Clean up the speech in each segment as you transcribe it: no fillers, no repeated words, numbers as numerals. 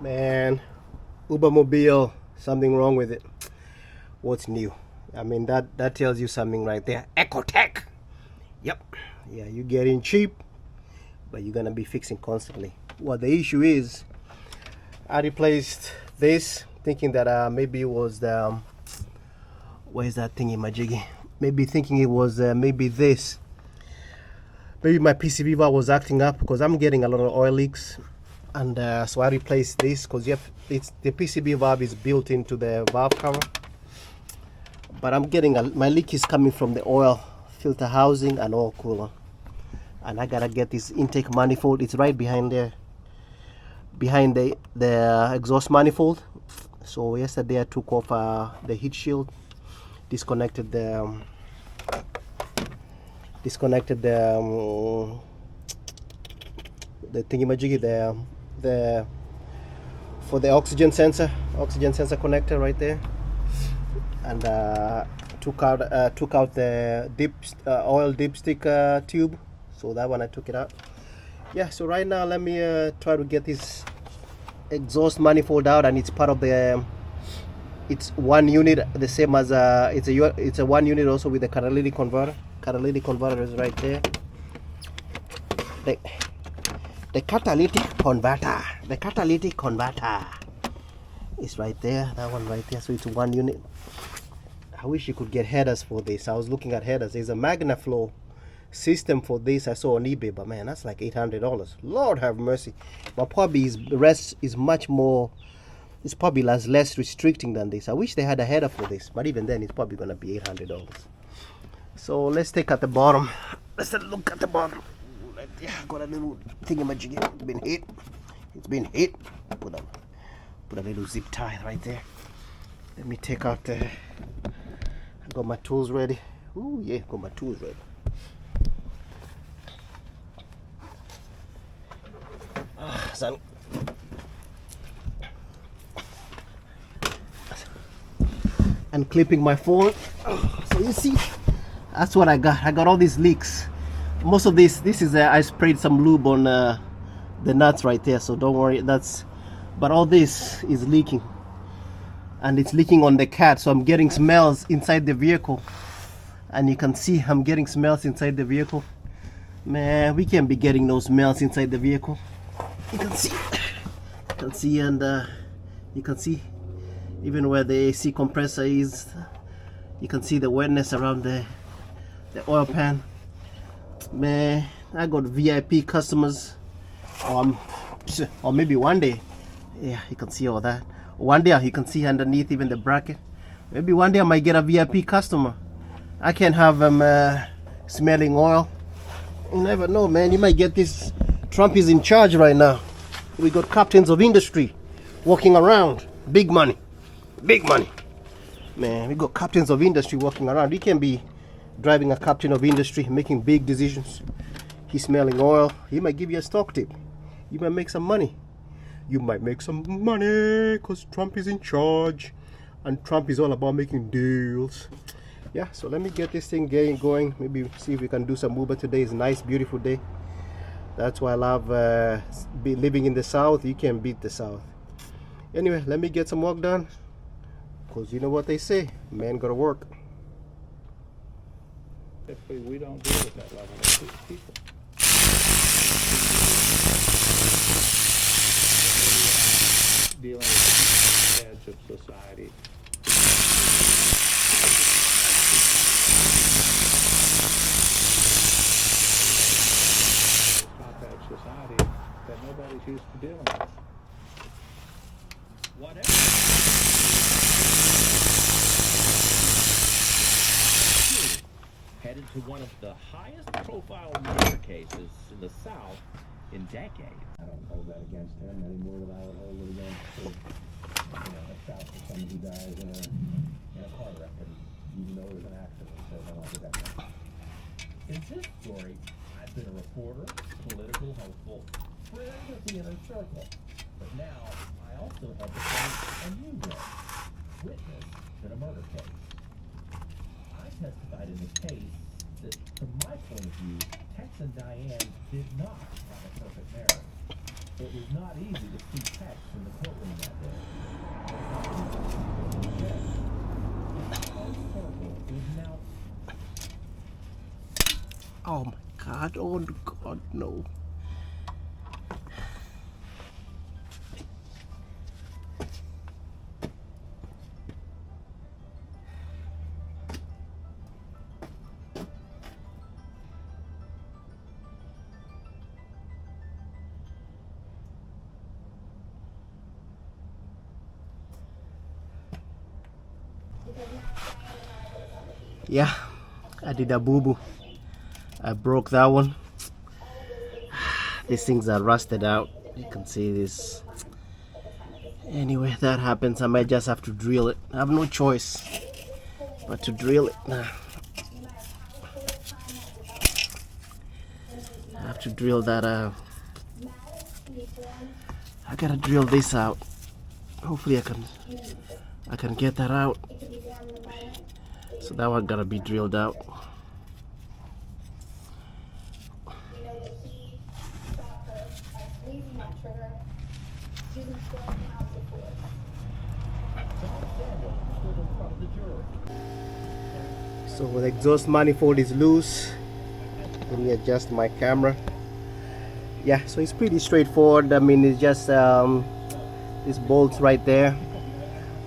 Man, Ubermobile, something wrong with it. What's new? I mean, that tells you something right there. Ecotech. Yep. Yeah, you're getting cheap, but you're gonna be fixing constantly. Well, the issue is, I replaced this, thinking that maybe it was the where's that thingy, my jiggy? Maybe thinking it was maybe this. Maybe my PCB valve was acting up because I'm getting a lot of oil leaks, and so I replaced this because it's the PCB valve is built into the valve cover. But I'm getting my leak is coming from the oil filter housing and oil cooler, and I gotta get this intake manifold. It's right behind there, behind the exhaust manifold. So yesterday I took off the heat shield, disconnected the thingy-majiggy, the for the oxygen sensor connector right there, and took out the oil dipstick tube. So that one I took it out. Yeah, so right now let me try to get this exhaust manifold out, and it's part of the it's one unit, the same as it's a one unit also with the catalytic converter. Catalytic converter is right there. The catalytic converter is right there. That one right there. So it's one unit. I wish you could get headers for this. I was looking at headers. There's a MagnaFlow system for this I saw on eBay, but man, that's like $800. Lord have mercy. But probably the rest is much more. It's probably less restricting than this. I wish they had a header for this, but even then, it's probably gonna be $800. So let's take at the bottom. Let's look at the bottom. Yeah, got a little thingy-majiggy. It's been hit. Put a little zip tie right there. Let me take out the. I got my tools ready. Ooh yeah, got my tools ready. Son. And clipping my phone. So you see, that's what I got. I got all these leaks. Most of this is I sprayed some lube on the nuts right there, so don't worry. But all this is leaking, and it's leaking on the cat. So I'm getting smells inside the vehicle, and you can see I'm getting smells inside the vehicle. Man, we can't be getting those smells inside the vehicle. You can see, and you can see even where the AC compressor is. You can see the wetness around the oil pan. Man, I got VIP customers, or maybe one day, yeah, you can see all that. One day you can see underneath even the bracket. Maybe one day I might get a VIP customer. I can't have them smelling oil. You never know, man. You might get this. Trump is in charge right now. We got captains of industry walking around. Big money. Man, we got captains of industry walking around. You can be driving a captain of industry, making big decisions. He's smelling oil. He might give you a stock tip. You might make some money. Because Trump is in charge. And Trump is all about making deals. Yeah, so let me get this thing going. Maybe see if we can do some Uber today. It's a nice, beautiful day. That's why I love living in the South. You can't beat the South. Anyway, let me get some work done. Because you know what they say, man gotta work. Typically, we don't deal with that level of people. Dealing with the edge of society. Top edge society that nobody's used to dealing with. Whatever. Headed to one of the highest profile murder cases in the South in decades. I don't hold that against him any more than I would hold it against a shot for somebody who dies in a car wreck, and you know there's an accident, so I don't do that. In this story, I've been a reporter, political hopeful, friend of the inner circle. But now, I also have become a new witness in a murder case. I testified in this case that, from my point of view, Tex and Diane did not have a perfect marriage. It was not easy to see text in the courtroom that day. Oh my God, oh God, no. Yeah, I did a boo-boo. I broke that one. These things are rusted out. You can see this. Anyway, that happens. I might just have to drill it. I have no choice but to drill it. I have to drill that out. I gotta drill this out. Hopefully I can get that out. So that one gotta be drilled out. So the exhaust manifold is loose. Let me adjust my camera. Yeah, so it's pretty straightforward. I mean, it's just these bolts right there,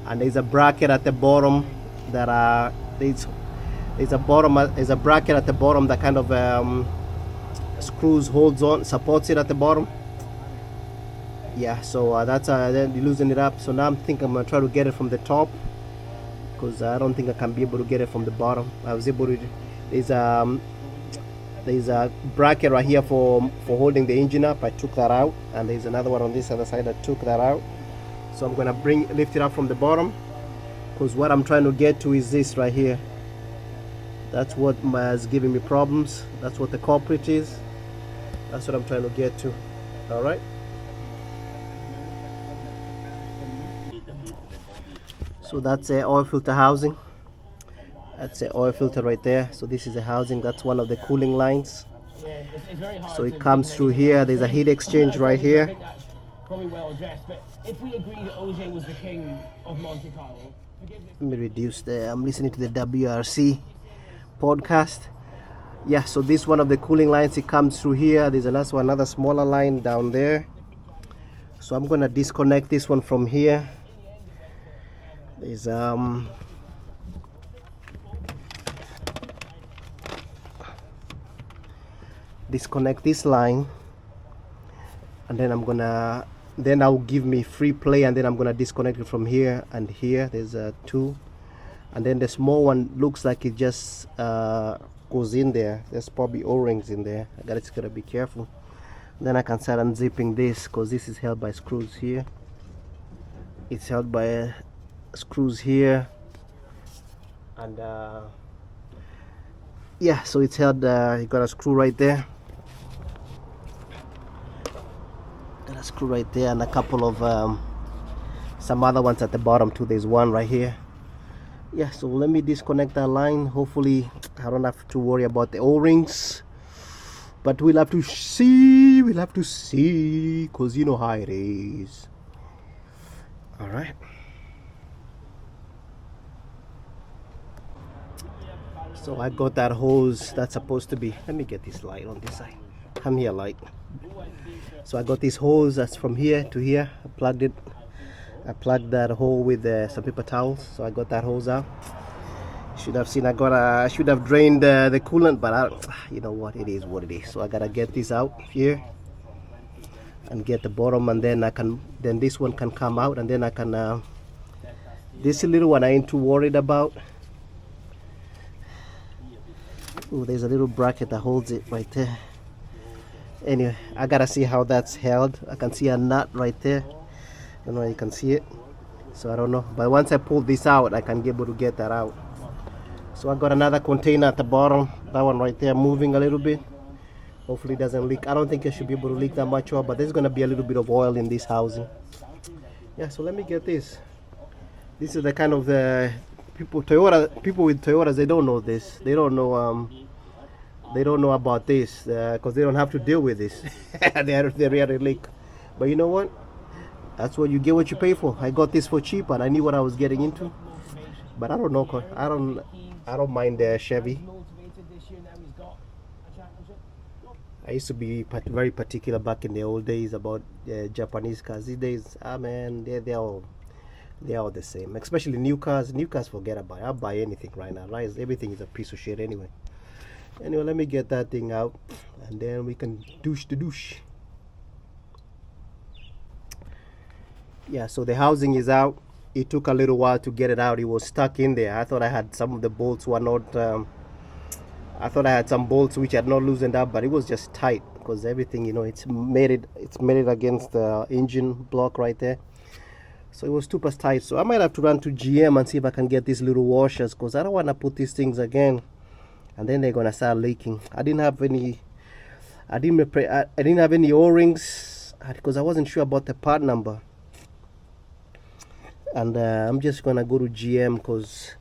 and there's a bracket at the bottom that there's a bracket at the bottom that kind of holds on, supports it at the bottom. Yeah, so that's then you loosen it up. So now I'm gonna try to get it from the top, because I don't think I can be able to get it from the bottom. I was able to. There's a bracket right here for holding the engine up. I took that out, and there's another one on this other side. I took that out. So I'm gonna lift it up from the bottom, because what I'm trying to get to is this right here. That's what is giving me problems. That's what the culprit is. That's what I'm trying to get to. All right. So that's a oil filter housing. That's the oil filter right there. So this is the housing. That's one of the cooling lines. So it comes through here. There's a heat exchange right here. Probably well addressed, but if we agree that OJ was the king of Monte Carlo, let me reduce I'm listening to the WRC podcast. Yeah, so this one of the cooling lines, it comes through here. There's another smaller line down there. So I'm gonna disconnect this one from here. There's disconnect this line, and then I'll give me free play, and then I'm gonna disconnect it from here and here. There's two, and then the small one looks like it just goes in there. There's probably O-rings in there. I just gotta be careful. Then I can start unzipping this, because this is held by screws here. It's held by screws here, and yeah, so it's held. You got a screw right there. Got a screw right there, and a couple of some other ones at the bottom too. There's one right here. Yeah, so let me disconnect that line. Hopefully I don't have to worry about the O-rings, but we'll have to see, because you know how it is. All right. So I got that hose that's supposed to be, let me get this light on this side. Come here, light. So I got this hose that's from here to here. I plugged that hole with some paper towels. So I got that hose out. Should have seen I should have drained the coolant, but you know what, it is what it is. So I gotta get this out here and get the bottom, and then then this one can come out, and then I can this little one I ain't too worried about. Oh, there's a little bracket that holds it right there. Anyway, I gotta see how that's held. I can see a nut right there. I don't know if you can see it, so I don't know, but once I pull this out, I can be able to get that out. So I got another container at the bottom, that one right there, moving a little bit. Hopefully it doesn't leak. I don't think I should be able to leak that much oil, but there's gonna be a little bit of oil in this housing. Yeah, so let me get this. This is the kind of the people with Toyotas, they don't know this. They don't know about this, because they don't have to deal with this. they rarely leak. But you know what? That's what you get what you pay for. I got this for cheap and I knew what I was getting into. But I don't know, I don't mind the Chevy. I used to be very particular back in the old days about Japanese cars. These days, man, they're all the same. Especially new cars. New cars, forget about it. I'll buy anything right now. Right? Everything is a piece of shit anyway. Anyway, let me get that thing out, and then we can douche the douche. Yeah, so the housing is out. It took a little while to get it out. It was stuck in there. I thought I had some of the bolts were not. I thought I had some bolts which had not loosened up, but it was just tight because everything, you know, it's made it against the engine block right there. So it was super tight. So I might have to run to GM and see if I can get these little washers because I don't want to put these things again, and then they're gonna start leaking. I didn't have any O-rings because I wasn't sure about the part number. And I'm just gonna go to GM because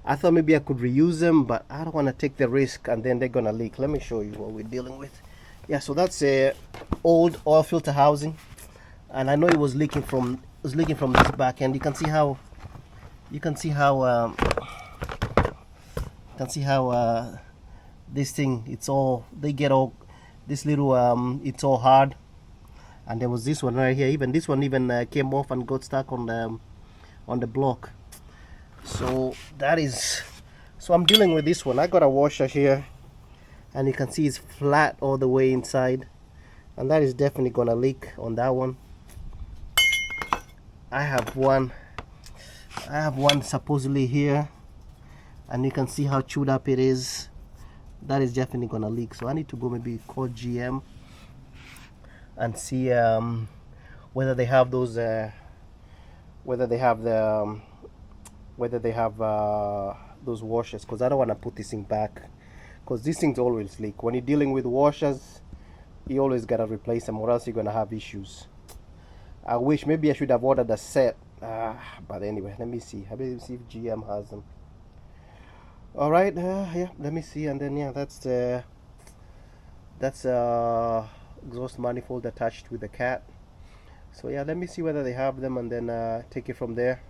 I thought maybe I could reuse them, but I don't want to take the risk and then they're gonna leak. Let me show you what we're dealing with. Yeah, so that's a old oil filter housing, and I know it was leaking from this back end. You can see how this thing, it's all it's all hard. And there was this one right here. Even this one came off and got stuck on the block. So I'm dealing with this one. I got a washer here, and you can see it's flat all the way inside, and that is definitely gonna leak on that one. I have one supposedly here, and you can see how chewed up it is. That is definitely gonna leak. So I need to go maybe call GM and see whether they have those those washers, because I don't want to put this thing back, because these things always leak. When you're dealing with washers, you always gotta replace them, or else you're gonna have issues. I wish maybe I should have ordered a set, but anyway, let me see. Let me see if GM has them. All right, yeah, let me see. And then yeah, that's exhaust manifold attached with the cat. So yeah, let me see whether they have them, and then take it from there.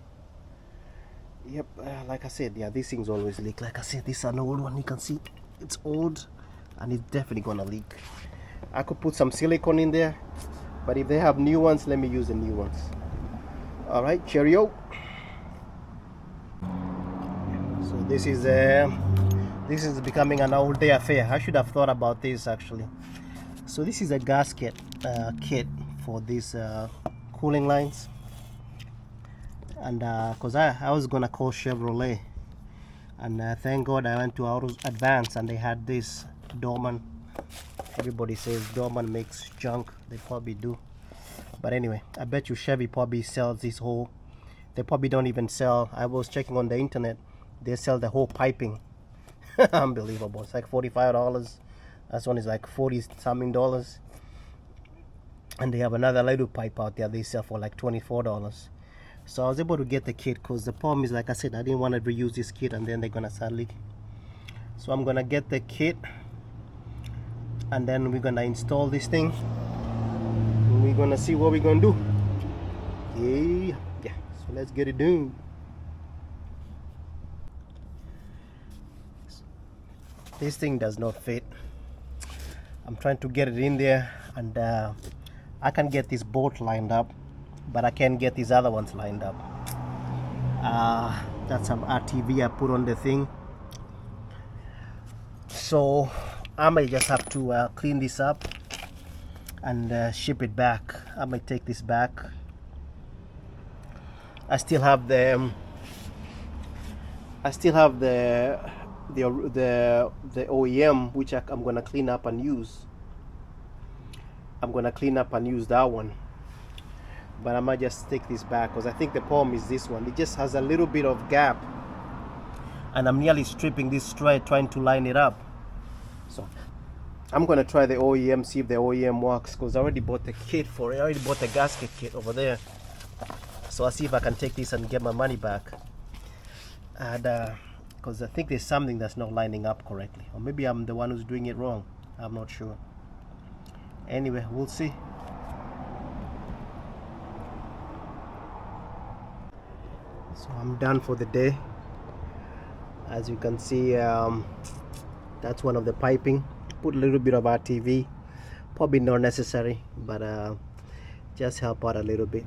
Yep, like I said, yeah, these things always leak. Like I said, this is an old one. You can see it's old, and it's definitely gonna leak. I could put some silicone in there, but if they have new ones, let me use the new ones. All right, cheerio. So this is becoming an all day affair. I should have thought about this actually. So this is a gasket kit for these cooling lines, and because I was gonna call Chevrolet, and thank God I went to Autos Advance and they had this Dorman. Everybody says Dorman makes junk. They probably do, but anyway, I bet you Chevy probably sells this whole. They probably don't even sell. I was checking on the internet. They sell the whole piping. Unbelievable. It's like $45. This one is like $40-something. And they have another little pipe out there they sell for like $24. So I was able to get the kit, because the problem is, like I said, I didn't want to reuse this kit and then they're gonna start leaking. So I'm gonna get the kit, and then we're gonna install this thing, and we're gonna see what we're gonna do. Yeah, so let's get it done. This thing does not fit. I'm trying to get it in there, and I can get this bolt lined up, but I can't get these other ones lined up. That's some RTV I put on the thing. So I might just have to clean this up and ship it back. I might take this back. I still have the OEM, which I'm gonna clean up and use. I'm gonna clean up and use that one, but I might just take this back, because I think the problem is this one. It just has a little bit of gap, and I'm nearly stripping this straight, trying to line it up. So I'm gonna try the OEM, see if the OEM works, because I already bought the kit for it. I already bought the gasket kit over there. So I'll see if I can take this and get my money back. And because I think there's something that's not lining up correctly, or maybe I'm the one who's doing it wrong. I'm not sure. Anyway, we'll see. So I'm done for the day. As you can see, that's one of the piping. Put a little bit of RTV, probably not necessary, but just help out a little bit.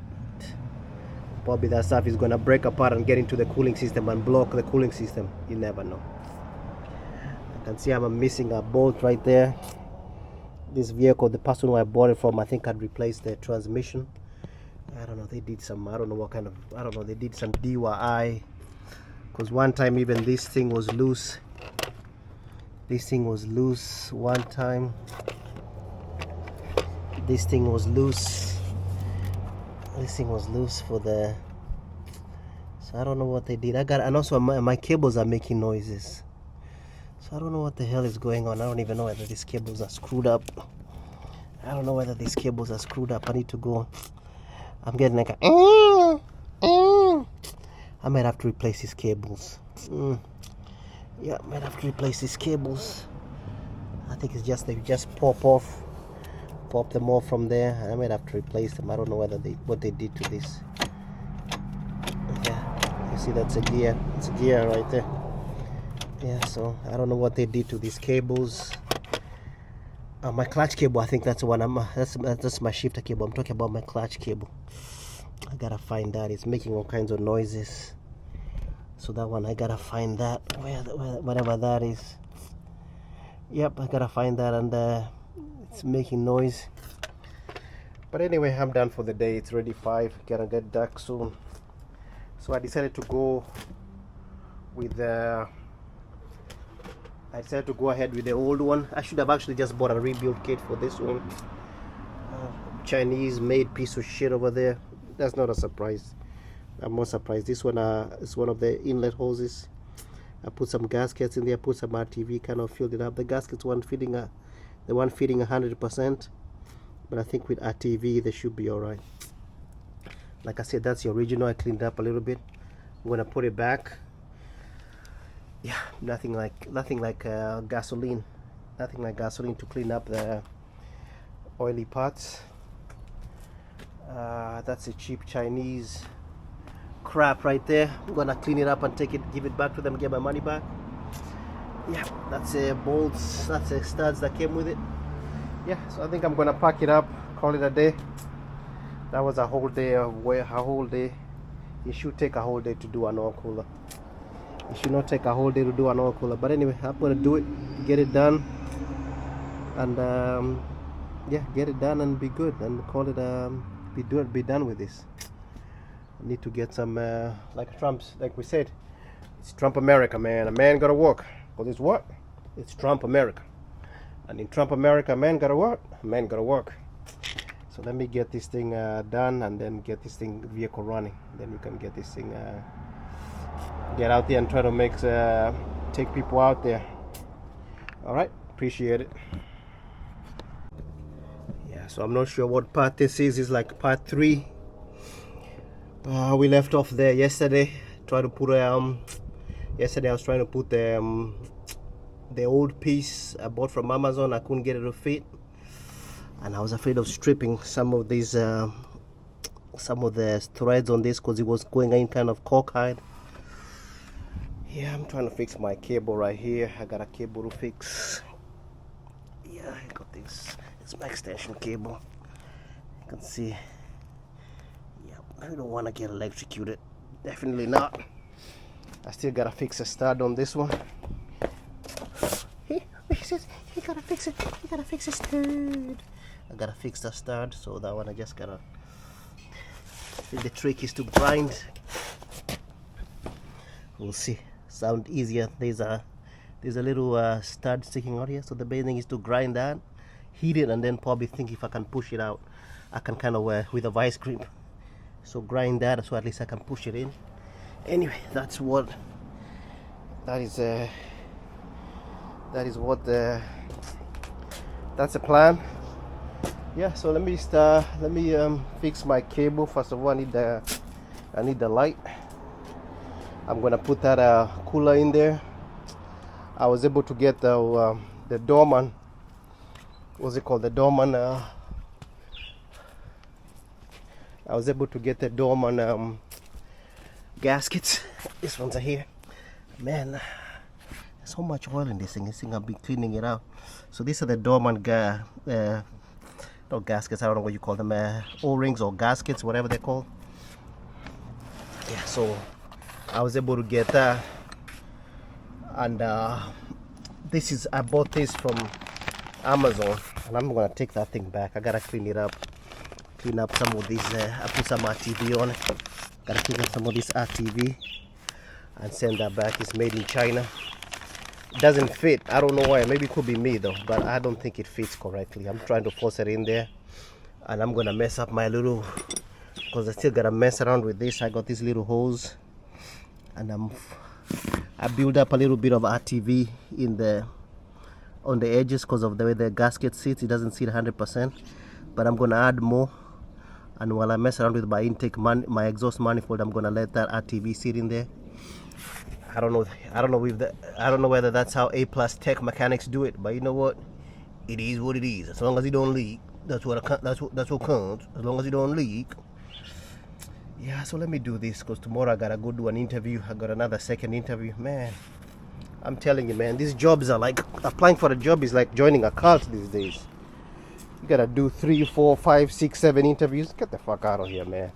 Probably that stuff is gonna break apart and get into the cooling system and block the cooling system. You never know. You can see I'm missing a bolt right there. This vehicle, the person who I bought it from, I think I'd replaced the transmission. I don't know, they did some, I don't know what kind of, I don't know, they did some DIY. Because one time even this thing was loose. This thing was loose one time. This thing was loose. This thing was loose for the, so I don't know what they did. And also my cables are making noises. So I don't know what the hell is going on. I don't even know whether these cables are screwed up. I don't know whether these cables are screwed up. I need to go. I'm getting like a I might have to replace these cables. Yeah, I might have to replace these cables. I think it's just, they just pop them off from there. I might have to replace them. I don't know whether what they did to this. Yeah, you see that's a gear. It's a gear right there. Yeah, so I don't know what they did to these cables. My clutch cable, I think that's the one. That's my shifter cable. I'm talking about my clutch cable. I gotta find that. It's making all kinds of noises. So that one, I gotta find that. Whatever that is. Yep, I gotta find that, and it's making noise. But anyway, I'm done for the day. It's already 5. Gonna get dark soon. So I decided to go with the. I decided to go ahead with the old one. I should have actually just bought a rebuild kit for this one. Chinese made piece of shit over there. That's not a surprise. I'm more surprised. This one is one of the inlet hoses. I put some gaskets in there, put some RTV, kind of filled it up. The gaskets weren't fitting, the one fitting 100%, but I think with RTV they should be all right. Like I said, that's the original. I cleaned it up a little bit. I'm gonna put it back. Yeah, nothing like gasoline. Nothing like gasoline to clean up the oily parts. That's a cheap Chinese crap right there. I'm gonna clean it up and give it back to them, get my money back. Yeah, that's a bolts, that's a studs that came with it. Yeah, so I think I'm gonna pack it up, call it a day. That was a whole day It should take a whole day to do an oil cooler. It should not take a whole day to do an oil cooler, but anyway, I'm gonna do it, get it done, and yeah, get it done and be good, and call it be done with this. I need to get some like Trump's, like we said, it's Trump America, man. A man gotta work. Well, it's what? It's Trump America, and in Trump America, a man gotta work. A man gotta work. So let me get this thing done, and then get this vehicle running. Then we can get this thing. Get out there and try to take people out there. All right, appreciate it. Yeah, so I'm not sure what part this is. It's like part 3. We left off there yesterday. Yesterday I was trying to put the old piece I bought from Amazon. I couldn't get it to fit, and I was afraid of stripping some of these some of the threads on this because it was going in kind of cockeyed. Yeah, I'm trying to fix my cable right here. I got a cable to fix. Yeah, I got this. It's my extension cable. You can see. Yeah, I don't want to get electrocuted. Definitely not. I still gotta fix a stud on this one. He gotta fix it. He gotta fix a stud. I gotta fix the stud, so that one I just gotta. The trick is to grind. We'll see. Sound easier. There's a little stud sticking out here, so the main thing is to grind that, heat it, and then probably think if I can push it out, I can kind of with a vice grip. So grind that so at least I can push it in. Anyway, that's what that's the plan. Yeah, so let me fix my cable. First of all, I need the light. I'm gonna put that cooler in there. I was able to get the Dorman. What's it called? The Dorman. I was able to get the Dorman gaskets. These ones are here. Man, there's so much oil in this thing. I'll be cleaning it out. So these are the Dorman not gaskets, I don't know what you call them, O-rings or gaskets, whatever they're called. Yeah, so I was able to get that. And I bought this from Amazon, and I'm gonna take that thing back. I gotta clean it up, clean up some of these. I put some RTV on it. Gotta clean up some of this RTV and send that back. It's made in China. It doesn't fit. I don't know why. Maybe it could be me though, but I don't think it fits correctly. I'm trying to force it in there, and I'm gonna mess up my little, because I still gotta mess around with this. I got this little hose, and I build up a little bit of RTV on the edges because of the way the gasket sits. It doesn't sit 100%, but I'm gonna add more. And while I mess around with my my exhaust manifold, I'm gonna let that RTV sit in there. I don't know whether that's how A+ Tech mechanics do it, but you know what? It is what it is. As long as it don't leak, that's what counts. As long as it don't leak. Yeah, so let me do this, because tomorrow I gotta go do an interview. I got another second interview. Man, I'm telling you, man, these jobs are like, applying for a job is like joining a cult these days. You gotta do 3, 4, 5, 6, 7 interviews. Get the fuck out of here, man.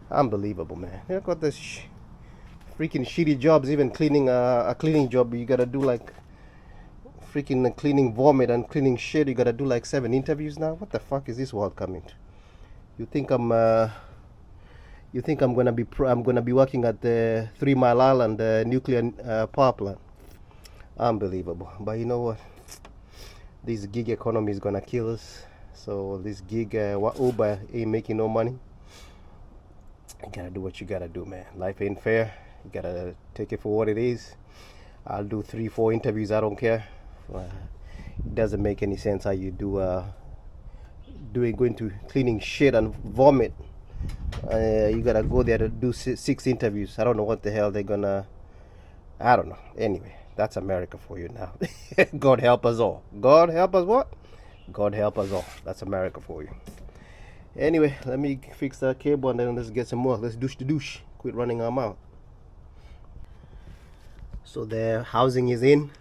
Unbelievable, man. You got this freaking shitty jobs. Even cleaning a cleaning job, you gotta do like freaking cleaning vomit and cleaning shit. You gotta do like 7 interviews now. What the fuck is this world coming to? You think I'm gonna be working at the 3 Mile Island nuclear power plant? Unbelievable. But you know what? This gig economy is gonna kill us. So this gig Uber ain't making no money. You gotta do what you gotta do, man. Life ain't fair. You gotta take it for what it is. I'll do 3, 4 interviews. I don't care. It doesn't make any sense how you going to cleaning shit and vomit. You gotta go there to do 6 interviews. I don't know what the hell they're gonna. I don't know. Anyway, that's America for you now. God help us all. God help us what? God help us all. That's America for you. Anyway, let me fix that cable and then let's get some more. Let's douche the douche. Quit running our mouth. So the housing is in.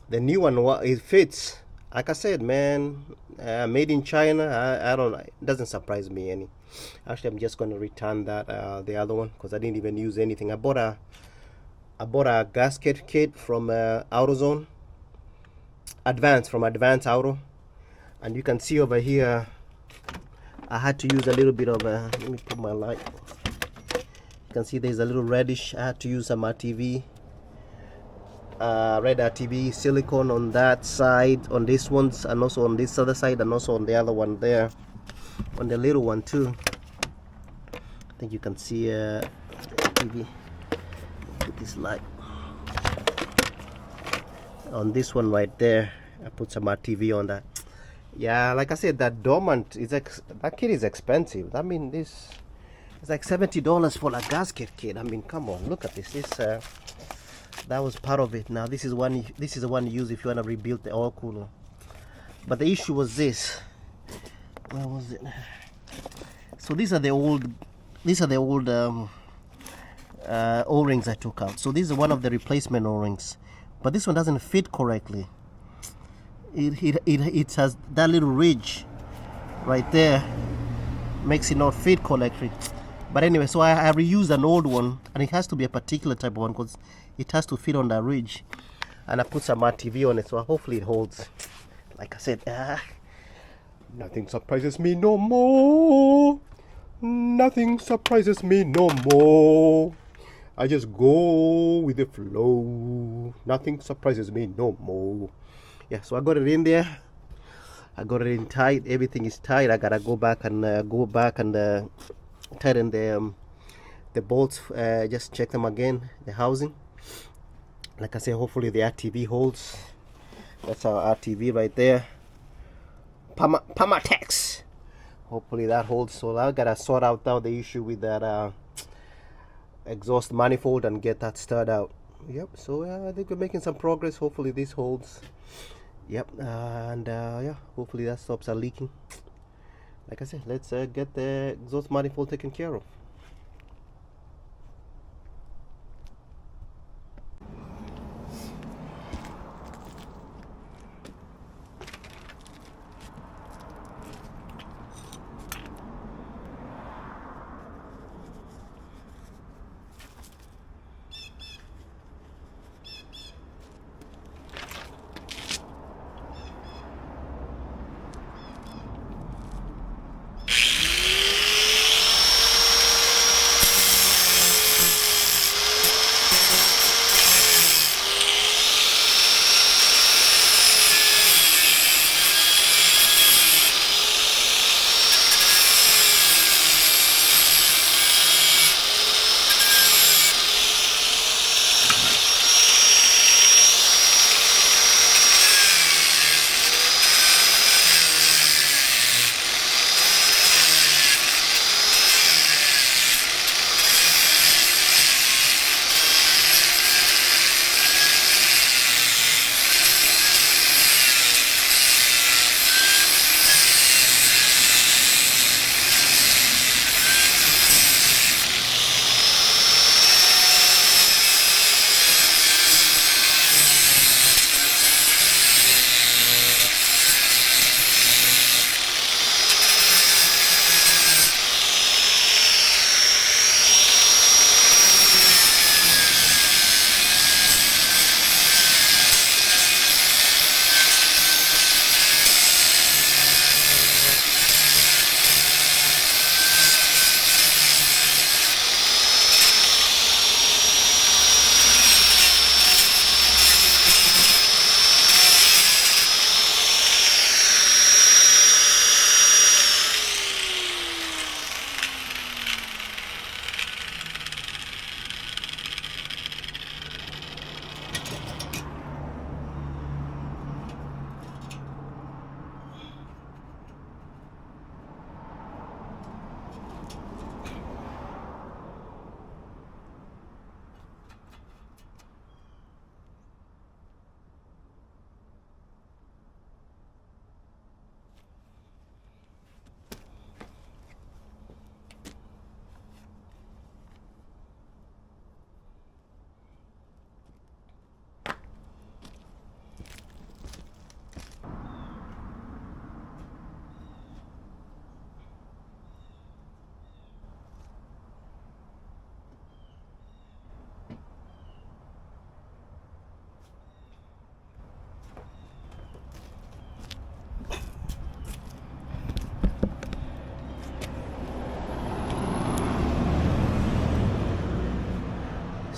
The new one, it fits. Like I said, man, made in China. I don't know. It doesn't surprise me any. Actually, I'm just going to return that the other one, because I didn't even use anything. I bought a gasket kit from AutoZone, from Advanced Auto, and you can see over here I had to use a little bit of let me put my light. You can see there's a little reddish. I had to use some RTV, red RTV silicone on that side, on this ones, and also on this other side, and also on the other one there, on the little one too. I think you can see TV. Put this light on this one right there. I put some RTV on that. Yeah, like I said, that Dorman that kit is expensive. I mean, this is like $70 for a gasket kit. I mean, come on, look at this. That was part of it. Now this is the one you use if you want to rebuild the oil cooler. But the issue was this. Where was it? So these are the old O-rings I took out. So this is one of the replacement O-rings, but this one doesn't fit correctly. It has that little ridge right there, makes it not fit correctly. But anyway, so I reused an old one, and it has to be a particular type of one because it has to fit on that ridge. And I put some RTV on it, so hopefully it holds. Like I said, nothing surprises me no more. Nothing surprises me no more. I just go with the flow. Nothing surprises me no more. Yeah, so I got it in there. I got it in tight. Everything is tight. I gotta go back and tighten the bolts. Just check them again. The housing. Like I said, hopefully the RTV holds. That's our RTV right there. Pamatex. Hopefully that holds. So I gotta sort out now the issue with that exhaust manifold and get that stirred out. Yep. So I think we're making some progress. Hopefully this holds. Yep. And yeah, hopefully that stops our leaking. Like I said, let's get the exhaust manifold taken care of.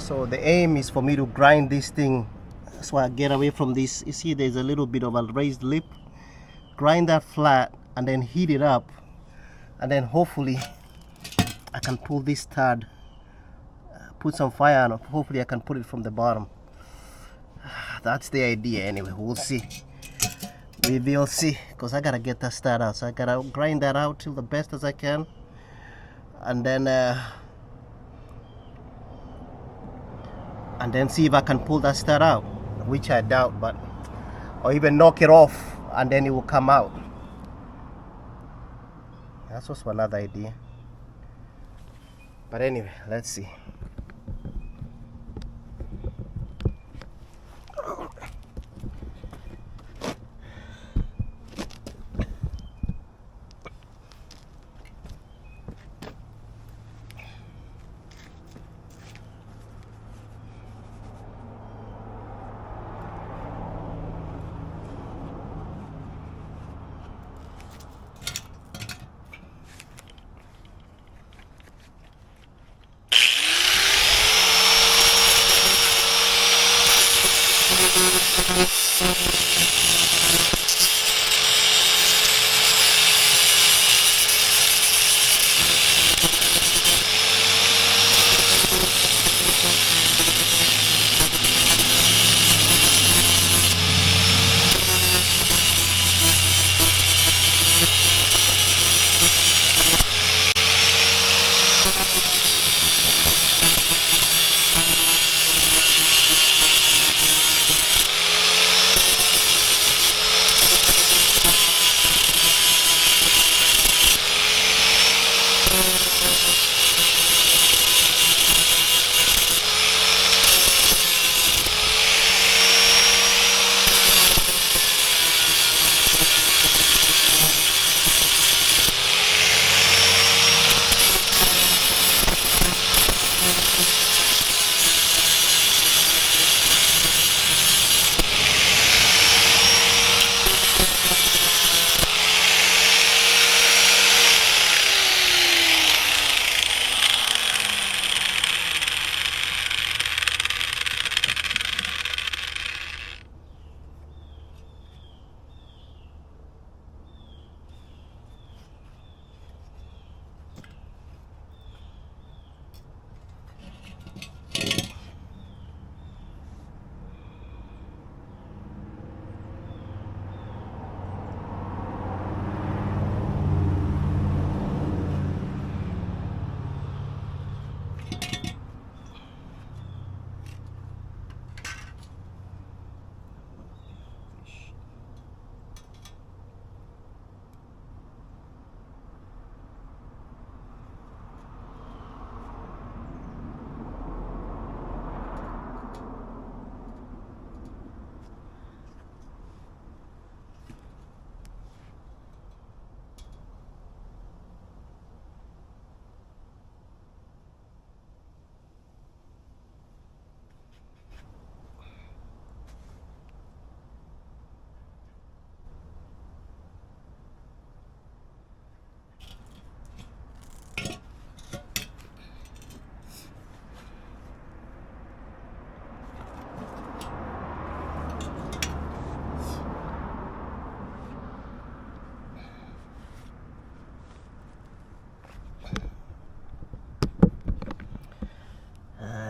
So the aim is for me to grind this thing, so I get away from this. You see there's a little bit of a raised lip. Grind that flat and then heat it up, and then hopefully I can pull this stud, put some fire on it. Hopefully I can put it from the bottom. That's the idea anyway. We'll see. We will see, because I gotta get that stud out. So I gotta grind that out till the best as I can, and then see if I can pull that stud out, which I doubt, but or even knock it off and then it will come out. That's also another idea. But anyway, let's see.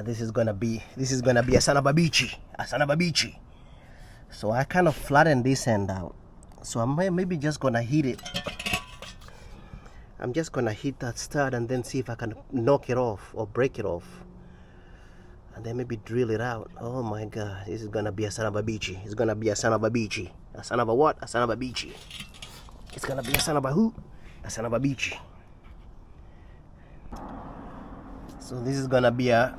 This is gonna be a son of a beachy. So I kind of flattened this end out, so I'm maybe just gonna heat it. I'm just gonna heat that stud and then see if I can knock it off or break it off, and then maybe drill it out. Oh my god, this is gonna be a son of a beachy. It's gonna be a son of a beachy. A son of a what? A son of a beachy. It's gonna be a son of a who? A son of a beachy. So this is gonna be a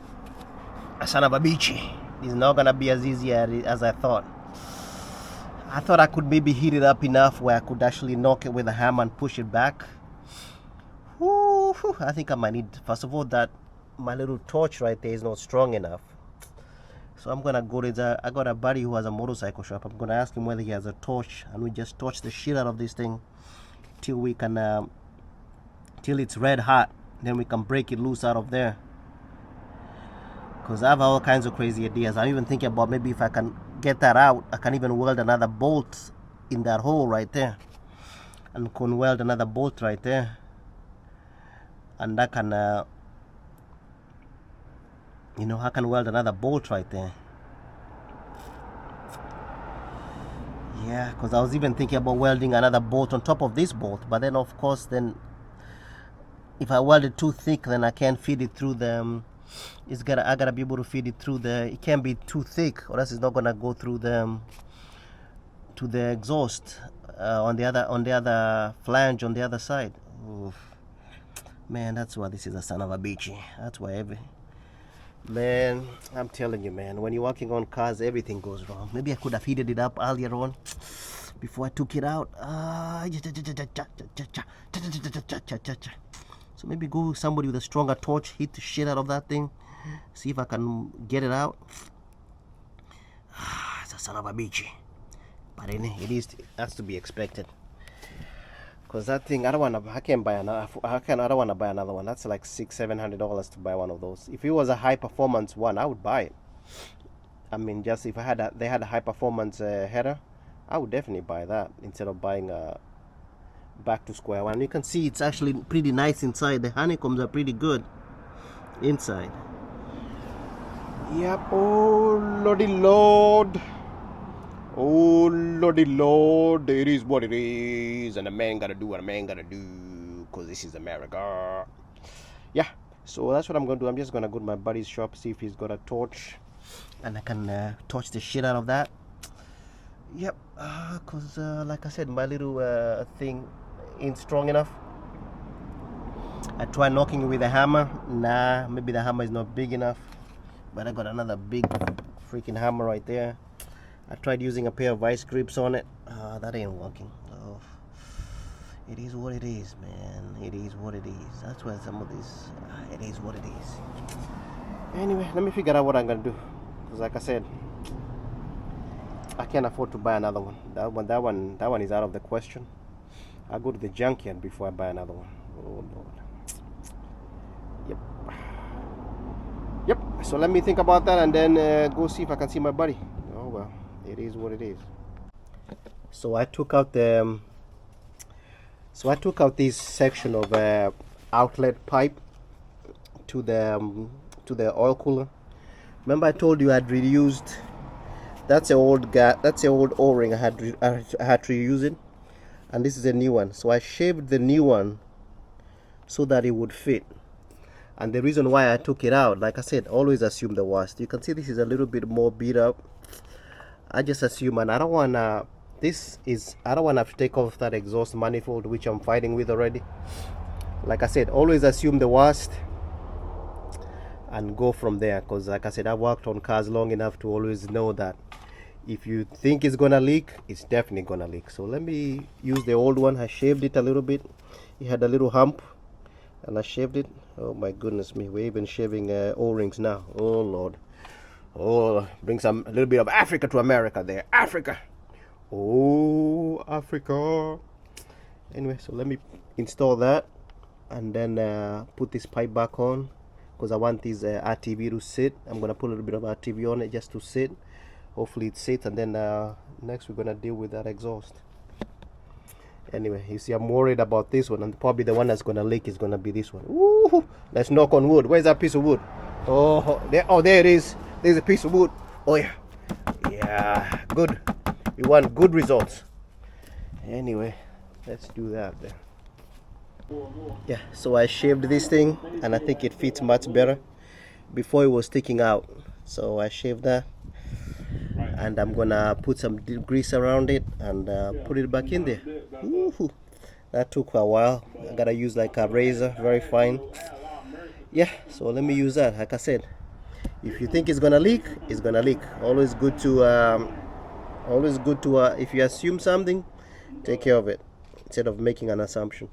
son of a beachy. It's not gonna be as easy as I thought. I thought I could maybe heat it up enough where I could actually knock it with a hammer and push it back. Whew, I think I might need, first of all, that my little torch right there is not strong enough. So I'm gonna go to I got a buddy who has a motorcycle shop. I'm gonna ask him whether he has a torch, and we just torch the shit out of this thing till we can till it's red hot. Then we can break it loose out of there. because I have all kinds of crazy ideas. I'm even thinking about maybe if I can get that out, I can even weld another bolt in that hole right there, and can weld another bolt right there, and that can you know, I can weld another bolt right there. Yeah, because I was even thinking about welding another bolt on top of this bolt, but then of course then if I weld it too thick, then I can't feed it through the I gotta be able to feed it through it can't be too thick, or else it's not gonna go through to the exhaust on the other flange on the other side. Oof. Man, that's why this is a son of a bitch. That's why man, I'm telling you, man, when you're working on cars, everything goes wrong. Maybe I could have heated it up earlier on before I took it out. So maybe go with somebody with a stronger torch, hit the shit out of that thing, see if I can get it out. It's a son of a bitch, but that's to be expected. Cause that thing, I don't want to buy another one. That's like $600-700 to buy one of those. If it was a high performance one, I would buy it. I mean, just if they had a high performance header, I would definitely buy that instead of buying a back to square one. You can see it's actually pretty nice inside. The honeycombs are pretty good inside. Yep. Oh lordy lord. Oh lordy lord, it is what it is, and a man gotta do what a man gotta do, because this is America. Yeah, so that's what I'm gonna do. I'm just gonna go to my buddy's shop, see if he's got a torch, and I can torch the shit out of that. Yep, because like I said, my little thing ain't strong enough. I tried knocking it with a hammer. Nah, maybe the hammer is not big enough, but I got another big freaking hammer right there. I tried using a pair of vice grips on it. That ain't working. Oh, it is what it is, man. It is what it is. That's why some of this, it is what it is. Anyway, let me figure out what I'm gonna do. Because like I said, I can't afford to buy another one. That one is out of the question. I'll go to the junkyard before I buy another one. Oh Lord. Yep. So let me think about that and then go see if I can see my buddy. Oh well, it is what it is. So I took out this section of outlet pipe to the oil cooler. Remember I told you I'd reused. That's an old O-ring. I had to reuse it, and this is a new one. So I shaved the new one so that it would fit. And the reason why I took it out, like I said, always assume the worst. You can see this is a little bit more beat up. I just assume, and I don't wanna have to take off that exhaust manifold, which I'm fighting with already. Like I said, always assume the worst and go from there, because like I said, I've worked on cars long enough to always know that if you think it's gonna leak, it's definitely gonna leak. So let me use the old one. I shaved it a little bit. It had a little hump and I shaved it. Oh my goodness me, we're even shaving O-rings now. Oh Lord. Oh, bring a little bit of Africa to America there. Africa. Oh, Africa. Anyway, so let me install that and then put this pipe back on, because I want this RTV to sit. I'm gonna put a little bit of RTV on it just to sit. Hopefully it sits, and then next we're gonna deal with that exhaust. Anyway, you see, I'm worried about this one, and probably the one that's gonna leak is gonna be this one. Ooh, let's knock on wood. Where's that piece of wood? Oh, there it is. There's a piece of wood. Oh yeah, yeah, good. We want good results. Anyway, let's do that then. Yeah, so I shaved this thing, and I think it fits much better. Before it was sticking out, so I shaved that, and I'm gonna put some grease around it and put it back in there. Ooh, that took a while. I gotta use like a razor, very fine. Yeah, so let me use that. Like I said, if you think it's gonna leak, it's gonna leak. Always good to if you assume something, take care of it instead of making an assumption.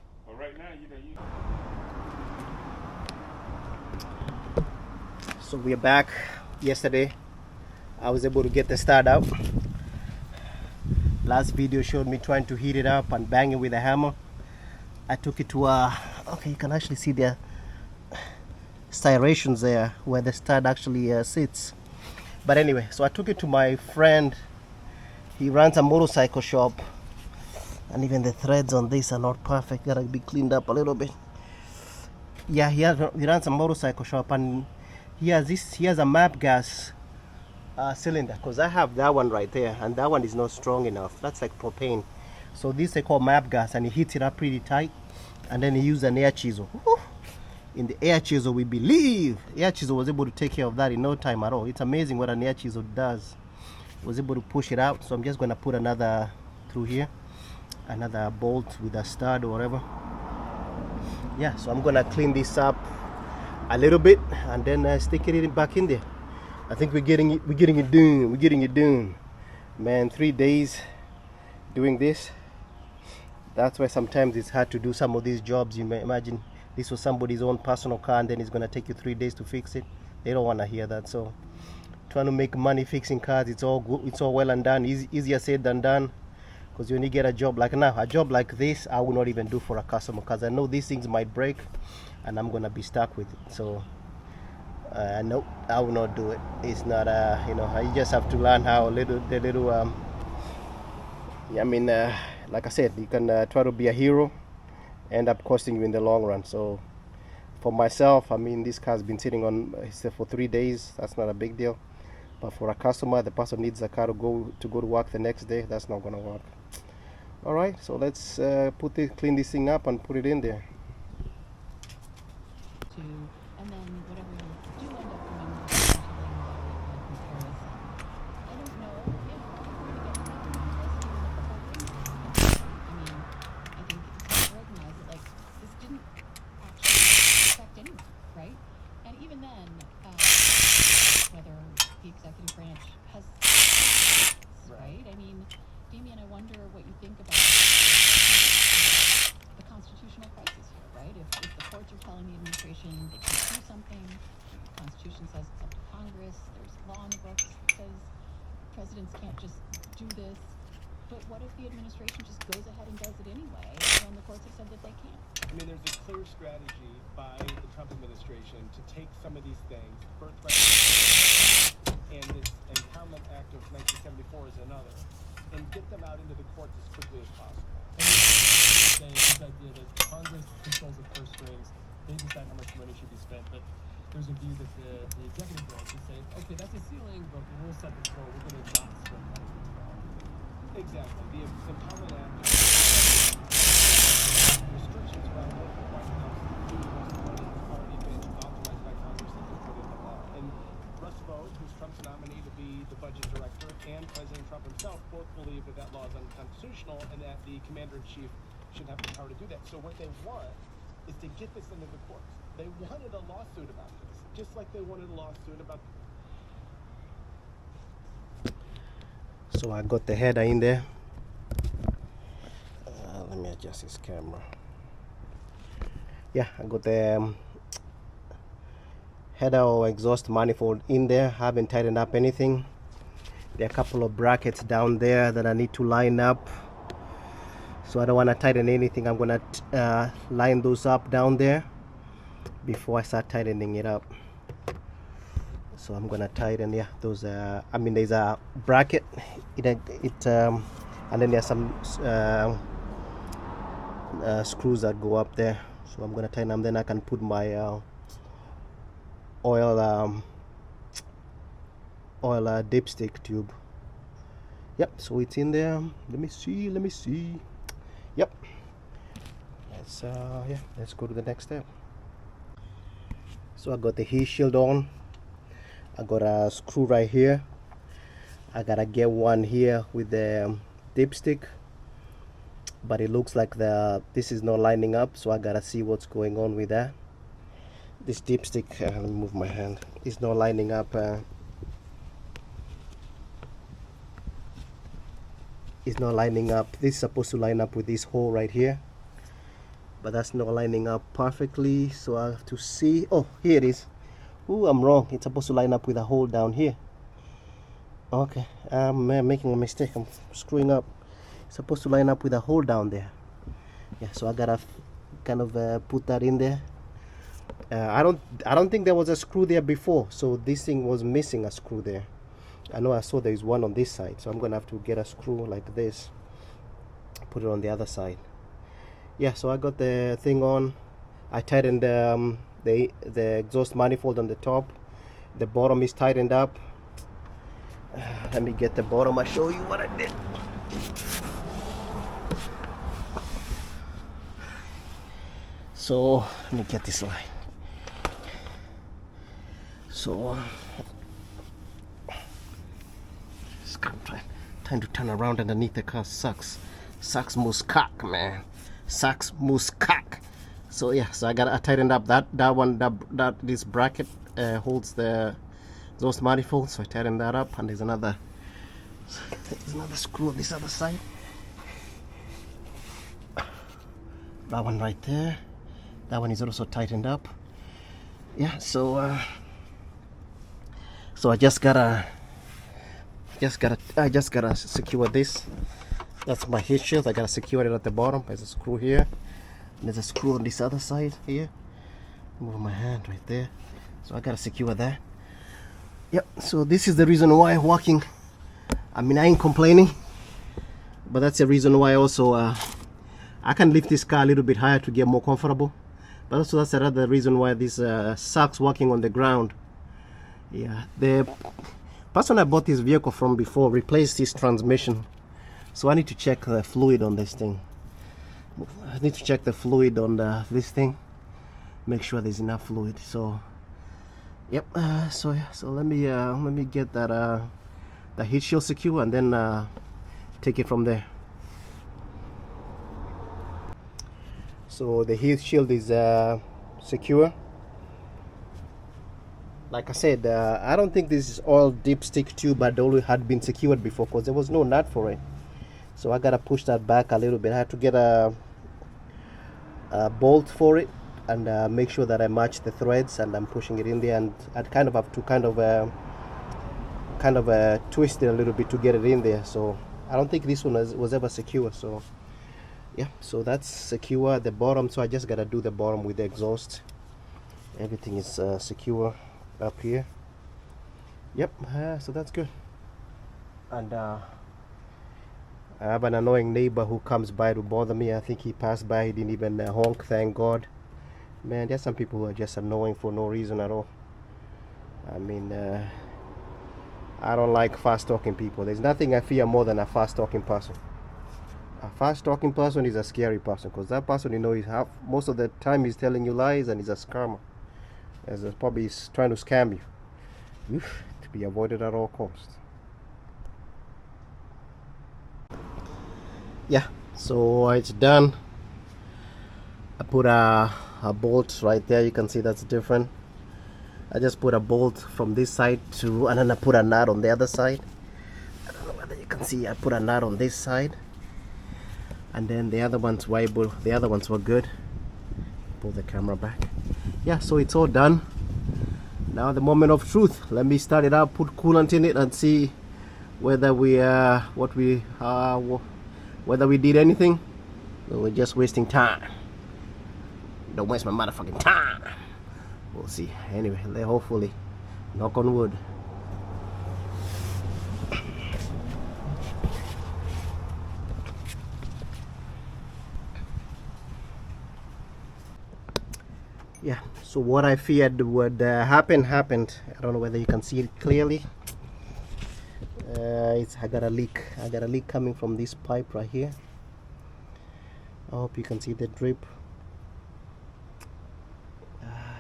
So we're back. Yesterday I was able to get the start out. Last video showed me trying to heat it up and bang it with a hammer. I took it to okay, you can actually see there styrations there where the stud actually sits. But anyway, so I took it to my friend. He runs a motorcycle shop, and even the threads on this are not perfect. Gotta be cleaned up a little bit. Yeah, he runs a motorcycle shop, and he has a map gas cylinder, because I have that one right there, and that one is not strong enough. That's like propane. So this they call map gas, and he heats it up pretty tight, and then he used an air chisel. Woo! In the air chisel, we believe air chisel was able to take care of that in no time at all. It's amazing what an air chisel does. Was able to push it out. So I'm just going to put another through here, another bolt with a stud or whatever. Yeah, so I'm gonna clean this up a little bit and then stick it back in there. I think we're getting it done. Man, 3 days doing this. That's why sometimes it's hard to do some of these jobs. You may imagine this was somebody's own personal car, and then it's gonna take you 3 days to fix it. They don't want to hear that. So trying to make money fixing cars, it's all good, it's all well and done. Easier said than done. Because when you get a job like now, a job like this, I will not even do for a customer, because I know these things might break and I'm gonna be stuck with it. So no, I will not do it. It's not you just have to learn how like I said, you can try to be a hero, end up costing you in the long run. So for myself, I mean, this car's been sitting on for 3 days. That's not a big deal. But for a customer, the person needs a car to go to work the next day. That's not gonna work. All right, so let's clean this thing up and put it in there. And then whatever you do end up doing eventually I don't know if we're I think it's hard to recognize that, like, this didn't actually affect anyone, right? And even then, whether the executive branch has, right? I mean, Damien, I wonder what you think about the constitutional crisis here, right? If the courts are telling the administration they can't do something, the Constitution says it's up to Congress, there's law in the books that says presidents can't just do this, but what if the administration just goes ahead and does it anyway when the courts have said that they can't? I mean, there's a clear strategy by the Trump administration to take some of these things, birthright and this Empowerment Act of 1974 is another, and get them out into the courts as quickly as possible. Saying this idea that Congress controls the purse strings, they decide how much money should be spent, but there's a view that the executive branch is saying, okay, that's a ceiling, but we'll set the floor, we're going to not spend money. Exactly. The Empowerment Act restrictions around what the White House can do with money has already been authorized by Congress and been put into law. And Russ Vought, who's Trump's nominee to be the budget director, and President Trump himself both believe that law is unconstitutional and that the commander-in-chief should have the power to do that. So what they want is to get this into the courts. They wanted a lawsuit about this, just like they wanted a lawsuit about. So I got the header in there. Let me adjust this camera. Yeah, I got the header or exhaust manifold in there. Haven't tightened up anything. There are a couple of brackets down there that I need to line up. So I don't want to tighten anything. I'm gonna line those up down there before I start tightening it up. So I'm gonna tighten, yeah, those. I mean, there's a bracket. And then there's some screws that go up there. So I'm gonna tighten them. Then I can put my oil dipstick tube. Yep. So it's in there. Let me see. Yep. Let's go to the next step. So I got the heat shield on. I got a screw right here. I gotta get one here with the dipstick, but it looks like this is not lining up, so I gotta see what's going on with that. This dipstick, let me move my hand, it's not lining up. It's not lining up. This is supposed to line up with this hole right here, but that's not lining up perfectly, so I have to see. Oh, here it is. Ooh, I'm wrong. It's supposed to line up with a hole down here. Okay, I'm making a mistake. I'm screwing up. It's supposed to line up with a hole down there. Yeah, so I gotta kind of put that in there. I don't think there was a screw there before, so this thing was missing a screw there. I know I saw there is one on this side, so I'm gonna have to get a screw like this, put it on the other side. Yeah, so I got the thing on. I tightened the exhaust manifold on the top. The bottom is tightened up. Let me get the bottom. I'll show you what I did. So let me get this line. So just trying to turn around underneath the car sucks. Sucks moose cock, man. Sucks moose cock. So yeah, so I tightened up that one. That this bracket holds the exhaust manifold. So I tightened that up, and there's another screw on this other side. That one right there. That one is also tightened up. Yeah, so I just gotta secure this. That's my heat shield. I gotta secure it at the bottom. There's a screw here, and there's a screw on this other side here. Move my hand right there. So I gotta secure that. Yep. So this is the reason why walking. I mean, I ain't complaining, but that's the reason why also I can lift this car a little bit higher to get more comfortable. But also that's another reason why this sucks walking on the ground. Yeah, the person I bought this vehicle from before replaced his transmission, so I need to check the fluid on this thing. I need to check the fluid on this thing, make sure there's enough fluid. So yep. So let me get that the heat shield secure, and then take it from there. So the heat shield is secure. Like I said, I don't think this is all dipstick tube had been secured before, because there was no nut for it. So I gotta push that back a little bit. I had to get a bolt for it, and make sure that I match the threads, and I'm pushing it in there, and I kind of have to kind of twist it a little bit to get it in there. So I don't think this one was ever secure. So yeah, so that's secure at the bottom. So I just gotta do the bottom with the exhaust. Everything is secure up here. Yep. So that's good. And I have an annoying neighbor who comes by to bother me. I think he passed by, he didn't even honk, thank God. Man, there's some people who are just annoying for no reason at all. I mean, I don't like fast talking people. There's nothing I fear more than a fast talking person. A fast talking person is a scary person, because that person, you know, most of the time he's telling you lies, and he's a scammer. Probably he's trying to scam you. Oof, to be avoided at all costs. Yeah, so it's done. I put a bolt right there. You can see that's different. I just put a bolt from this side and then I put a nut on the other side. I don't know whether you can see. I put a nut on this side, and then the other ones were good. Pull the camera back. Yeah, so it's all done. Now the moment of truth. Let me start it up, put coolant in it, and see whether whether we did anything. We're just wasting time. Don't waste my motherfucking time. We'll see. Anyway, hopefully, knock on wood. Yeah, so what I feared would happen happened. I don't know whether you can see it clearly. I got a leak. I got a leak coming from this pipe right here. I hope you can see the drip.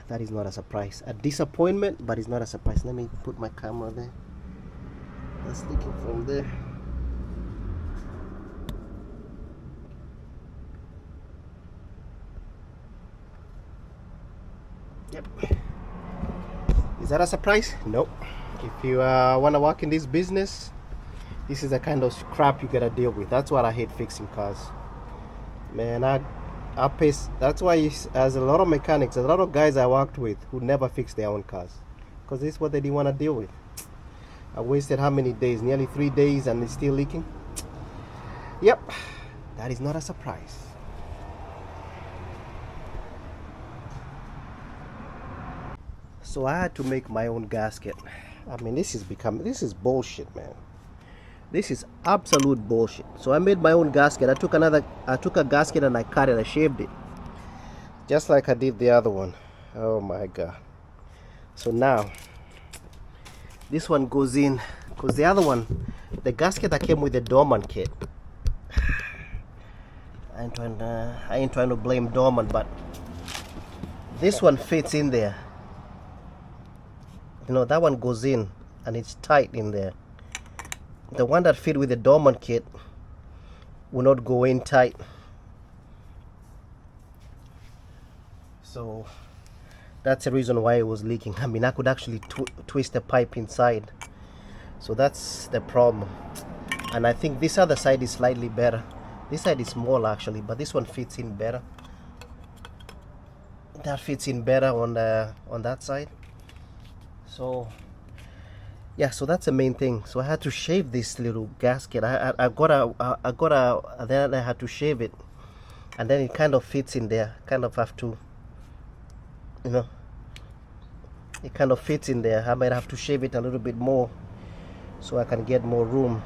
That is not a surprise. A disappointment, but it's not a surprise. Let me put my camera there. That's leaking from there. Yep. Is that a surprise? Nope. If you want to work in this business, this is the kind of crap you gotta deal with. That's what I hate fixing cars. Man, I pay. That's why as a lot of mechanics, a lot of guys I worked with who never fix their own cars, because this is what they didn't want to deal with. I wasted how many days? Nearly 3 days, and it's still leaking. Yep, that is not a surprise. So I had to make my own gasket. I mean, this is bullshit, man. This is absolute bullshit. So I made my own gasket. I took a gasket and I cut it, I shaved it. Just like I did the other one. Oh my god. So now this one goes in, because the other one, the gasket that came with the Dorman kit. I ain't trying to blame Dorman, but this one fits in there. You know, that one goes in and it's tight in there. The one that fit with the Dorman kit will not go in tight. So that's the reason why it was leaking. I mean, I could actually twist the pipe inside. So that's the problem. And I think this other side is slightly better. This side is small actually, but this one fits in better. That fits in better on that side. So yeah, so that's the main thing. So I had to shave this little gasket. Then I had to shave it, and then it kind of fits in there. Kind of have to, you know, it kind of fits in there. I might have to shave it a little bit more so I can get more room.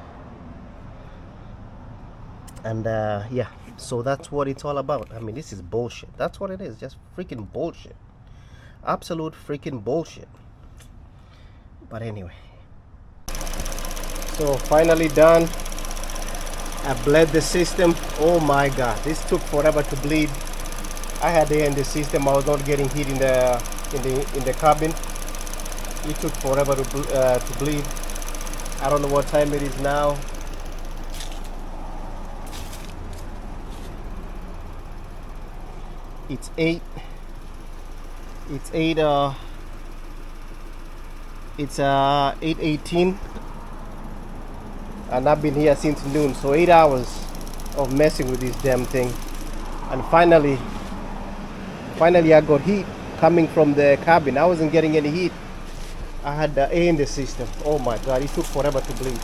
And yeah, so that's what it's all about. I mean, this is bullshit. That's what it is, just freaking bullshit. Absolute freaking bullshit. But anyway, so finally done. I bled the system. Oh my god, this took forever to bleed. I had air in the system. I was not getting heat in the cabin. It took forever to bleed. I don't know what time it is now. It's 8:18, and I've been here since noon, so 8 hours of messing with this damn thing. And finally I got heat coming from the cabin. I wasn't getting any heat. I had the air in the system. Oh my god, it took forever to bleed.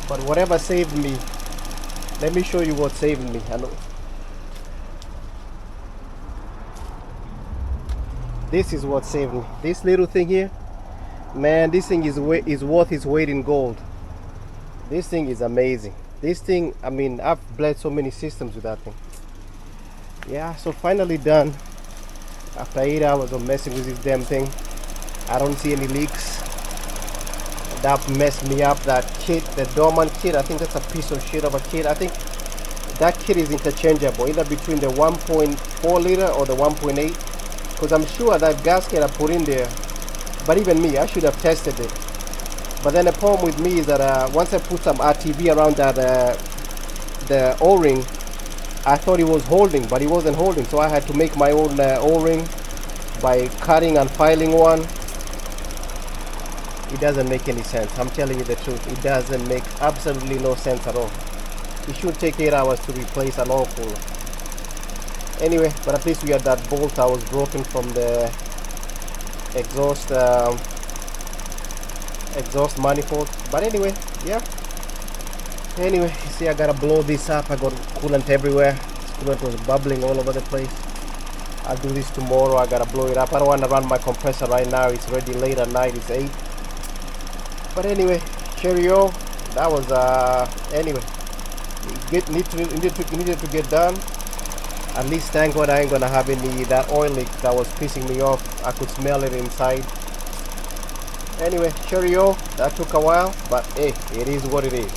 But whatever saved me, let me show you what saved me. I know. This is what saved me. This little thing here, man, this thing is worth its weight in gold. This thing is amazing. This thing, I mean, I've bled so many systems with that thing. Yeah, so finally done. After 8 hours of messing with this damn thing, I don't see any leaks. That messed me up. That kit, the Dorman kit, I think that's a piece of shit of a kit. I think that kit is interchangeable, either between the 1.4 liter or the 1.8. Because I'm sure that gasket I put in there, but even me, I should have tested it. But then the problem with me is that once I put some RTV around that the O-ring, I thought it was holding, but it wasn't holding. So I had to make my own O-ring by cutting and filing one. It doesn't make any sense. I'm telling you the truth. It doesn't make absolutely no sense at all. It should take 8 hours to replace an oil cooler. Anyway, but at least we had that bolt that was broken from the exhaust manifold. But anyway, yeah. Anyway, you see, I gotta blow this up. I got coolant everywhere. Coolant was bubbling all over the place. I'll do this tomorrow. I gotta blow it up. I don't want to run my compressor right now. It's already late at night. It's 8. But anyway, cheerio. That was anyway. It needed to get done. At least thank God I ain't gonna have any that oil leak that was pissing me off. I could smell it inside. Anyway, cheerio. That took a while, but hey, it is what it is.